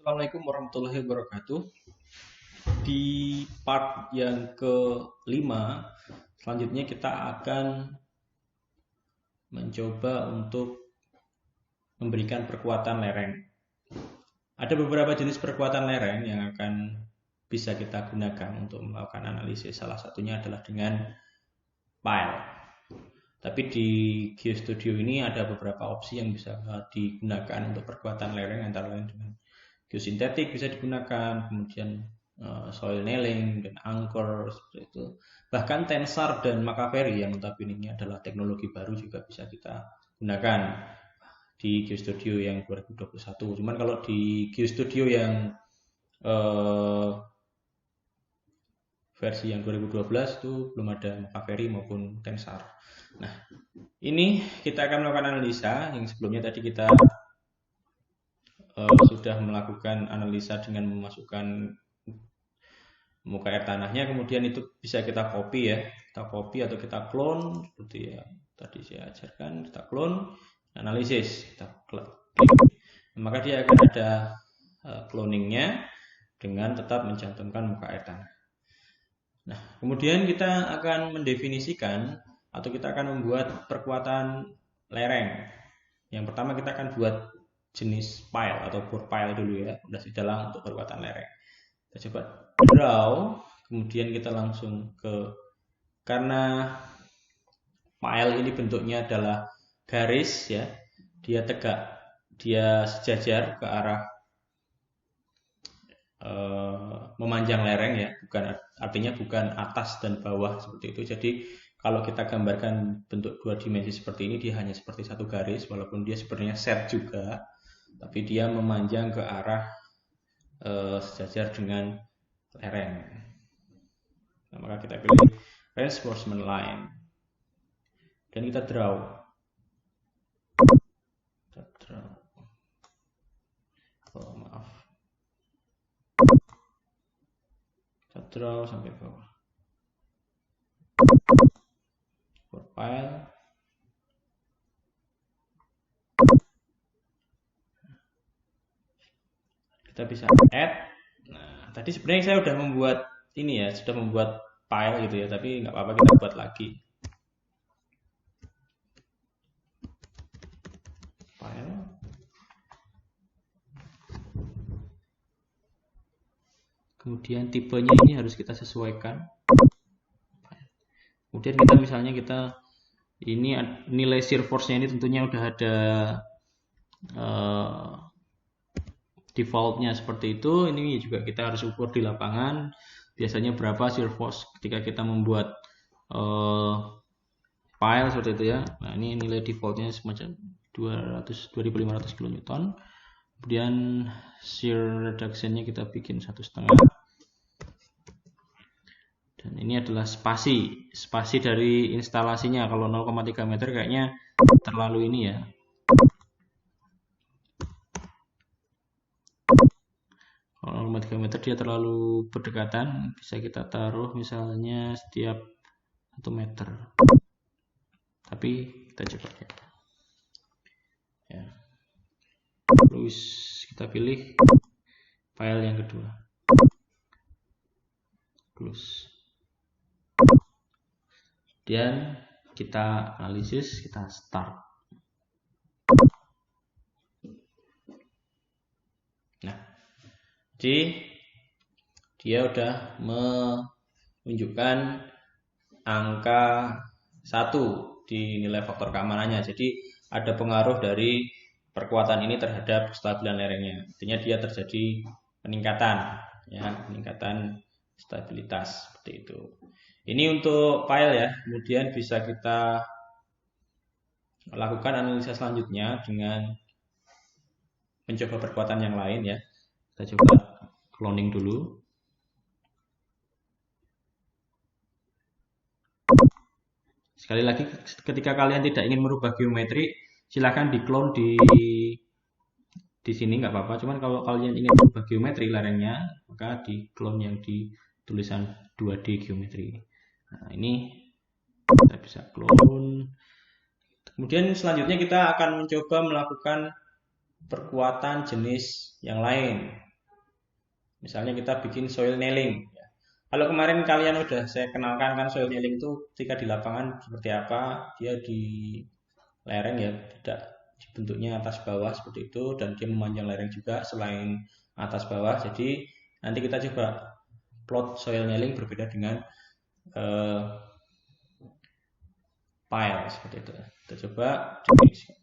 Assalamualaikum warahmatullahi wabarakatuh. Di part yang kelima, selanjutnya kita akan mencoba untuk memberikan perkuatan lereng. Ada beberapa jenis perkuatan lereng yang akan bisa kita gunakan untuk melakukan analisis. Salah satunya adalah dengan pile. Tapi di GeoStudio ini ada beberapa opsi yang bisa digunakan untuk perkuatan lereng, antara lain dengan geosintetik bisa digunakan, kemudian soil nailing dan anchor seperti itu. Bahkan tensar dan Macavery yang notabene ini adalah teknologi baru juga bisa kita gunakan di GeoStudio yang 2021. Cuman kalau di GeoStudio yang versi yang 2012 itu belum ada Macavery maupun tensar. Nah, ini kita akan melakukan analisa. Yang sebelumnya tadi kita sudah melakukan analisa dengan memasukkan muka air tanahnya, kemudian itu bisa kita copy ya, kita copy atau kita clone seperti yang tadi saya ajarkan. Kita clone, analisis, kita klik, maka dia akan ada cloningnya dengan tetap mencantumkan muka air tanah. Nah, kemudian kita akan mendefinisikan atau kita akan membuat perkuatan lereng. Yang pertama kita akan buat jenis pile atau bore pile dulu ya, fondasi dalam untuk perkuatan lereng. Kita coba draw, kemudian kita langsung ke, karena pile ini bentuknya adalah garis ya, dia tegak, dia sejajar ke arah memanjang lereng ya, artinya bukan atas dan bawah seperti itu. Jadi kalau kita gambarkan bentuk dua dimensi seperti ini, dia hanya seperti satu garis, walaupun dia sebenarnya set juga, tapi dia memanjang ke arah sejajar dengan lereng. Nah, maka kita pilih reinforcement line dan kita draw. Oh, maaf. Kita draw sampai bawah. Profile. Kita bisa add. Nah, tadi sebenarnya saya sudah membuat ini ya, sudah membuat file gitu ya, tapi nggak apa-apa kita buat lagi. File. Kemudian tipenya ini harus kita sesuaikan. Kemudian kita misalnya ini nilai shear force-nya ini tentunya udah ada defaultnya seperti itu. Ini juga kita harus ukur di lapangan biasanya berapa shear force ketika kita membuat file seperti itu ya. Nah, ini nilai defaultnya semacam 2500 kN. Kemudian shear reduction-nya kita bikin 1,5. Dan ini adalah spasi dari instalasinya. Kalau 0,3 meter kayaknya terlalu ini ya. Kalau 0,3 meter dia terlalu berdekatan, bisa kita taruh misalnya setiap 1 meter. Tapi kita coba ya. Terus kita pilih file yang kedua. Close. Kemudian kita analisis, kita start. Nah, jadi dia udah menunjukkan angka 1 di nilai faktor keamanannya. Jadi ada pengaruh dari perkuatan ini terhadap kestabilan lerengnya. Artinya dia terjadi peningkatan ya, peningkatan stabilitas seperti itu. Ini untuk file ya. Kemudian bisa kita lakukan analisa selanjutnya dengan mencoba perkuatan yang lain ya. Kita coba cloning dulu. Sekali lagi, ketika kalian tidak ingin merubah geometri, silahkan di-clone di sini nggak apa-apa. Cuman kalau kalian ingin merubah geometri lerengnya, maka di-clone yang di tulisan 2D geometri. Nah, ini kita bisa clone. Kemudian selanjutnya kita akan mencoba melakukan perkuatan jenis yang lain. Misalnya kita bikin soil nailing. Kalau kemarin kalian udah saya kenalkan kan soil nailing itu ketika di lapangan seperti apa, dia di lereng ya, tidak bentuknya atas bawah seperti itu, dan dia memanjang lereng juga selain atas bawah. Jadi nanti kita coba plot soil nailing berbeda dengan pile seperti itu. Kita coba definisikan.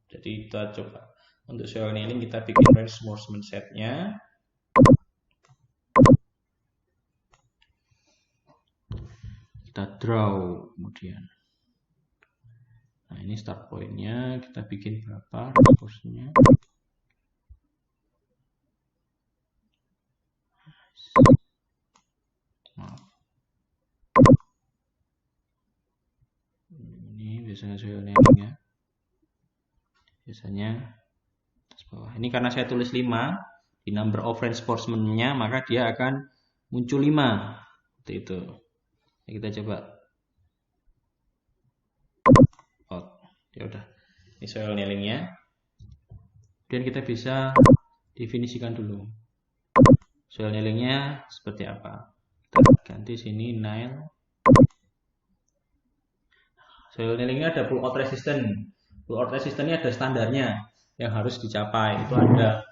Jadi kita coba untuk soil nailing kita bikin reinforcement setnya. Kita draw kemudian. Nah ini start pointnya, kita bikin berapa reinforcementnya. Maaf. Ini biasanya soil nailing ya. Biasanya atas bawah. Ini karena saya tulis 5 di number of reinforcement-nya, maka dia akan muncul 5 seperti itu. Ini kita coba. Oh, ya udah. Ini soil nailing-nya. Kemudian kita bisa definisikan dulu. Soil nailing-nya seperti apa? Kita ganti sini nail. Soil nailing-nya ada pull out resistance. Pull out resistance-nya ada standarnya yang harus dicapai. Itu ada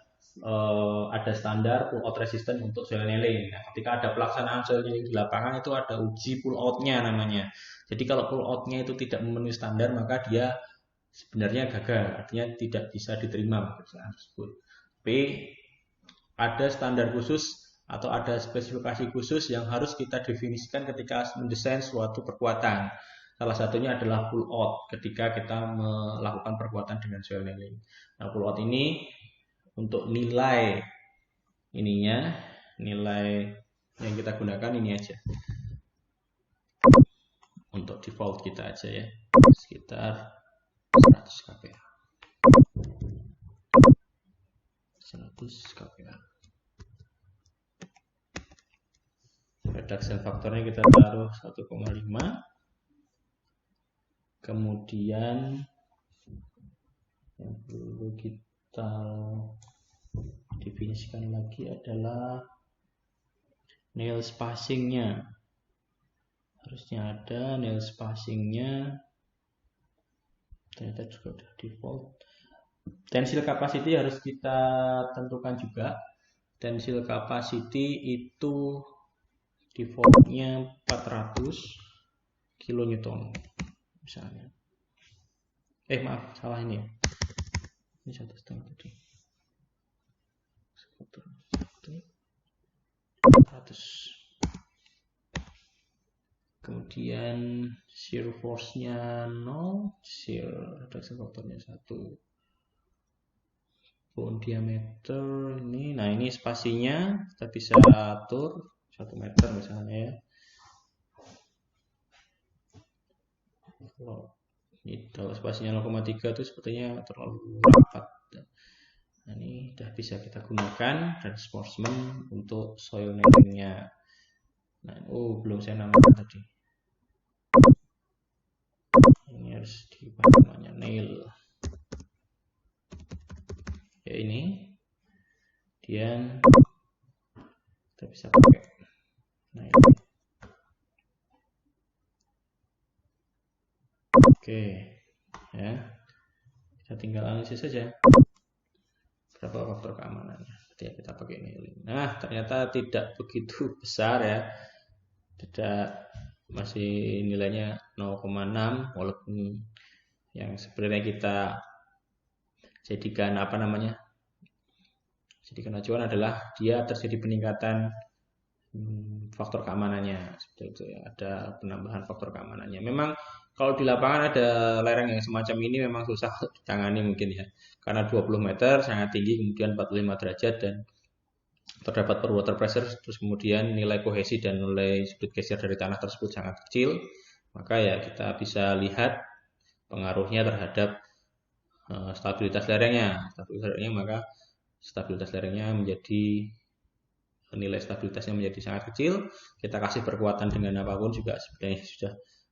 standar pull out resistance untuk soil nailing. Nah, ketika ada pelaksanaan soil nailing di lapangan itu ada uji pull out-nya namanya. Jadi kalau pull out-nya itu tidak memenuhi standar, maka dia sebenarnya gagal, artinya tidak bisa diterima pekerjaan tersebut. Tapi ada standar khusus atau ada spesifikasi khusus yang harus kita definisikan ketika mendesain suatu perkuatan. Salah satunya adalah pull out ketika kita melakukan perkuatan dengan soil nailing. Nah, pull out ini untuk nilai ininya, nilai yang kita gunakan ini aja. Untuk default kita aja ya, sekitar 100 kPa. 100 kPa. Reduction faktornya kita taruh 1,5. Kemudian yang perlu kita definisikan lagi adalah nail spacingnya. Harusnya ada nail spacingnya. Ternyata juga udah default. Tensile capacity harus kita tentukan juga. Tensile capacity itu defaultnya 400 kN misalnya. Maaf, salah ini ya. Ini 1,5 tadi. 400. Kemudian shear force-nya 0, shear reduction faktornya 1. Bone diameter ini, nah ini spasinya kita bisa atur 1 meter misalnya ya. Kalau spasinya 0,3 itu sepertinya terlalu rapat. Nah, ini sudah bisa kita gunakan reinforcement untuk soil nailing-nya. Nah, belum saya namakan tadi. Ini harus dipakai namanya nail. Ya ini. Kemudian kita bisa pakai nail. Oke, ya. Kita tinggal analisis saja. Berapa faktor keamanannya ketika kita pakai nailing. Nah, ternyata tidak begitu besar ya. Tidak, masih nilainya 0,6 walaupun yang sebenarnya kita jadikan jadikan acuan adalah dia terjadi peningkatan faktor keamanannya seperti itu ya. Ada penambahan faktor keamanannya. Memang kalau di lapangan ada lereng yang semacam ini memang susah ditangani mungkin ya. Karena 20 meter sangat tinggi, kemudian 45 derajat dan terdapat per water pressure, terus kemudian nilai kohesi dan nilai sudut geser dari tanah tersebut sangat kecil. Maka ya kita bisa lihat pengaruhnya terhadap stabilitas lerengnya. Maka stabilitas lerengnya menjadi, nilai stabilitasnya menjadi sangat kecil. Kita kasih perkuatan dengan apapun juga sebenarnya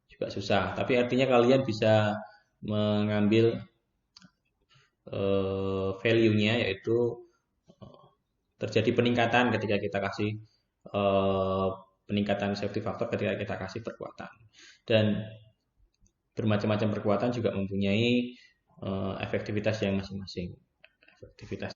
juga susah. Tapi artinya kalian bisa mengambil value-nya, yaitu terjadi peningkatan ketika kita kasih peningkatan safety factor ketika kita kasih perkuatan. Dan bermacam-macam perkuatan juga mempunyai efektivitas yang masing-masing. Efektivitas